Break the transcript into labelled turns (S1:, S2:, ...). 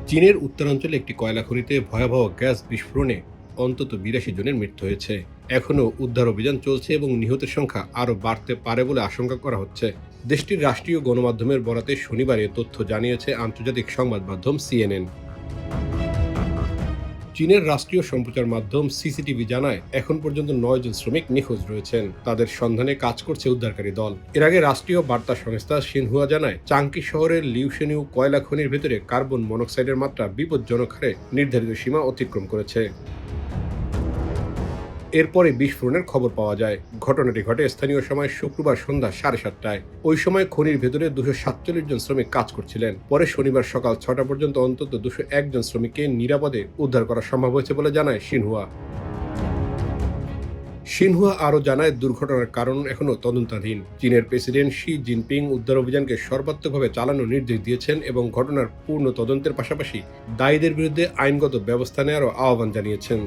S1: চীনের উত্তরাঞ্চলে একটি কয়লা খনিতে ভয়াবহ গ্যাস বিস্ফোরণে অন্তত ৮২ জনের মৃত্যু হয়েছে। এখনও উদ্ধার অভিযান চলছে এবং নিহতের সংখ্যা আরও বাড়তে পারে বলে আশঙ্কা করা হচ্ছে। দেশটির রাষ্ট্রীয় গণমাধ্যমের বরাতে শনিবার এ তথ্য জানিয়েছে আন্তর্জাতিক সংবাদ মাধ্যম সিএনএন। চীনের রাষ্ট্রীয় সম্প্রচার মাধ্যম সিসিটিভি জানায় এখন পর্যন্ত ৯ জন শ্রমিক নিখোঁজ রয়েছেন। তাদের সন্ধানে কাজ করছে উদ্ধারকারী দল। এর আগে রাষ্ট্রীয় বার্তা সংস্থা সিনহুয়া জানায় চাংকি শহরের লিউশেনিউ কয়লা খনির ভেতরে কার্বন মনোক্সাইডের মাত্রা বিপজ্জনক হারে নির্ধারিত সীমা অতিক্রম করেছে। এরপরে বিস্ফোরণের খবর পাওয়া যায়। ঘটনাটি ঘটে স্থানীয় সময় শুক্রবার সন্ধ্যা 7:30টায়। ওই সময় খনির ভেতরে 247 জন শ্রমিক কাজ করছিলেন। পরে শনিবার সকাল 6টা পর্যন্ত অন্তত 201 জন শ্রমিককে নিরাপদে উদ্ধার করা সম্ভব হয়েছে বলে জানায় সিনহুয়া। সিনহুয়া আরও জানায় দুর্ঘটনার কারণ এখনও তদন্তাধীন। চীনের প্রেসিডেন্ট শি জিনপিং উদ্ধার অভিযানকে সর্বাত্মকভাবে চালানোর নির্দেশ দিয়েছেন এবং ঘটনার পূর্ণ তদন্তের পাশাপাশি দায়ীদের বিরুদ্ধে আইনগত ব্যবস্থা নেওয়ারও আহ্বান জানিয়েছেন।